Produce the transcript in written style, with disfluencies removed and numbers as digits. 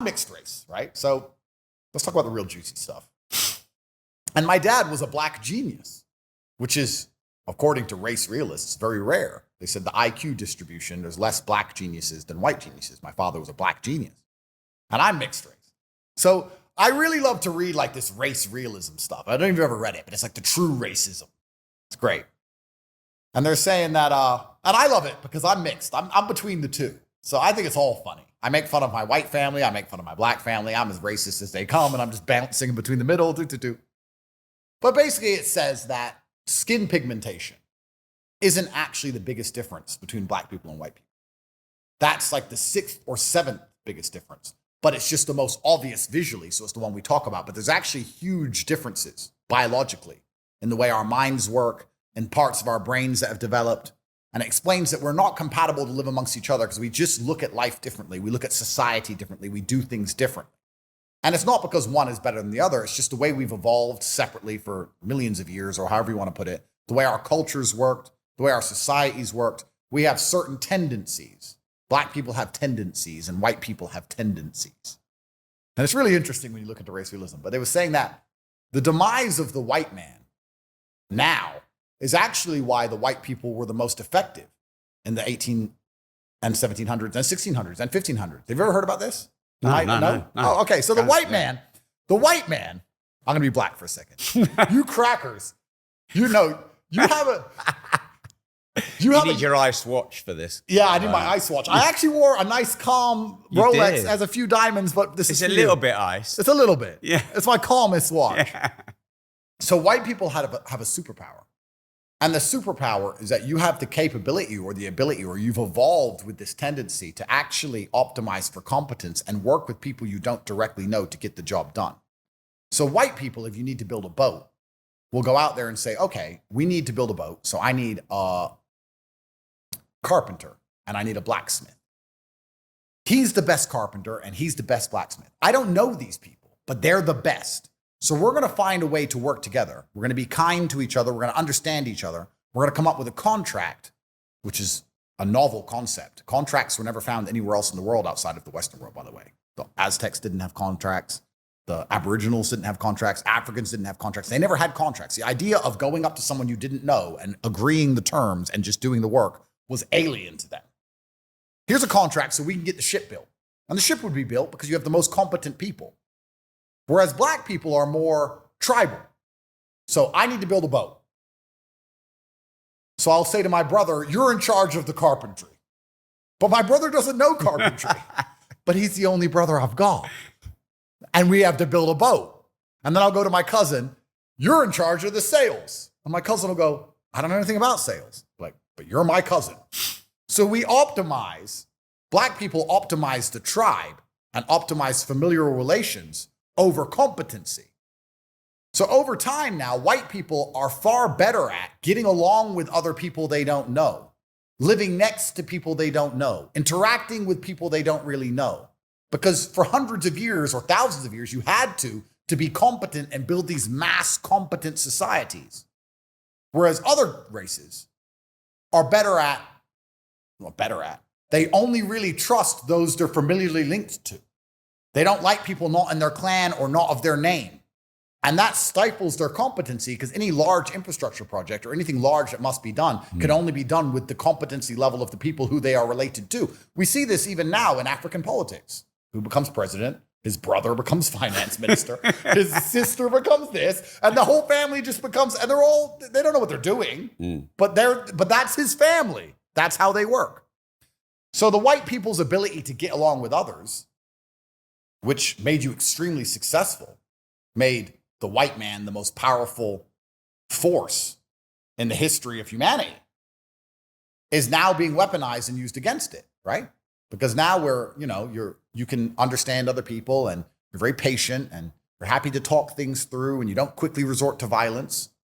mixed race, right? So let's talk about the real juicy stuff. And my dad was a black genius, which is, according to race realists, very rare. They said the IQ distribution, there's less black geniuses than white geniuses. My father was a black genius. And I'm mixed race. So I really love to read like this race realism stuff. I don't even ever read it, but it's like the true racism. It's great. And they're saying that, and I love it because I'm mixed. I'm between the two. So I think it's all funny. I make fun of my white family. I make fun of my black family. I'm as racist as they come, and I'm just bouncing in between the middle. But basically it says that skin pigmentation isn't actually the biggest difference between black people and white people. That's like the 6th or 7th biggest difference. But it's just the most obvious visually, so it's the one we talk about. But there's actually huge differences biologically in the way our minds work and parts of our brains that have developed. And it explains that we're not compatible to live amongst each other because we just look at life differently. We look at society differently. We do things differently. And it's not because one is better than the other. It's just the way we've evolved separately for millions of years, or however you want to put it, the way our cultures worked, the way our societies worked. We have certain tendencies. Black people have tendencies and white people have tendencies. And it's really interesting when you look into race realism. But they were saying that the demise of the white man now is actually why the white people were the most effective in the 18 and 1700s and 1600s and 1500s. Have you ever heard about this? No. Oh, okay. So the white man, I'm going to be black for a second. You crackers, you have a... You need your ice watch for this. Yeah, I need my ice watch. I actually wore a nice, calm Rolex, has a few diamonds, but it's a little bit ice. It's a little bit. Yeah. It's my calmest watch. Yeah. So white people have a superpower. And the superpower is that you have the capability or the ability, or you've evolved with this tendency to actually optimize for competence and work with people you don't directly know to get the job done. So white people, if you need to build a boat, will go out there and say, okay, we need to build a boat. So I need a carpenter and I need a blacksmith. He's the best carpenter and he's the best blacksmith. I don't know these people, but they're the best. So we're going to find a way to work together. We're going to be kind to each other. We're going to understand each other. We're going to come up with a contract, which is a novel concept. Contracts were never found anywhere else in the world outside of the Western world, by the way. The Aztecs didn't have contracts. The Aboriginals didn't have contracts. Africans didn't have contracts. They never had contracts. The idea of going up to someone you didn't know and agreeing the terms and just doing the work was alien to them. Here's a contract so we can get the ship built. And the ship would be built because you have the most competent people. Whereas black people are more tribal. So I need to build a boat. So I'll say to my brother, you're in charge of the carpentry. But my brother doesn't know carpentry. But he's the only brother I've got. And we have to build a boat. And then I'll go to my cousin, you're in charge of the sales. And my cousin will go, I don't know anything about sales. Like, but you're my cousin. So we optimize, black people optimize the tribe and optimize familial relations over competency. So over time now, white people are far better at getting along with other people they don't know, living next to people they don't know, interacting with people they don't really know. Because for hundreds of years or thousands of years, you had to be competent and build these mass competent societies. Whereas other races are they only really trust those they're familiarly linked to. They don't like people not in their clan or not of their name. And that stifles their competency because any large infrastructure project or anything large that must be done can only be done with the competency level of the people who they are related to. We see this even now in African politics. Who becomes president? His brother becomes finance minister. His sister becomes this. And the whole family just becomes, and they don't know what they're doing, but that's his family. That's how they work. So the white people's ability to get along with others, which made you extremely successful, made the white man the most powerful force in the history of humanity, is now being weaponized and used against it, right? Because now you can understand other people and you're very patient and you're happy to talk things through and you don't quickly resort to violence.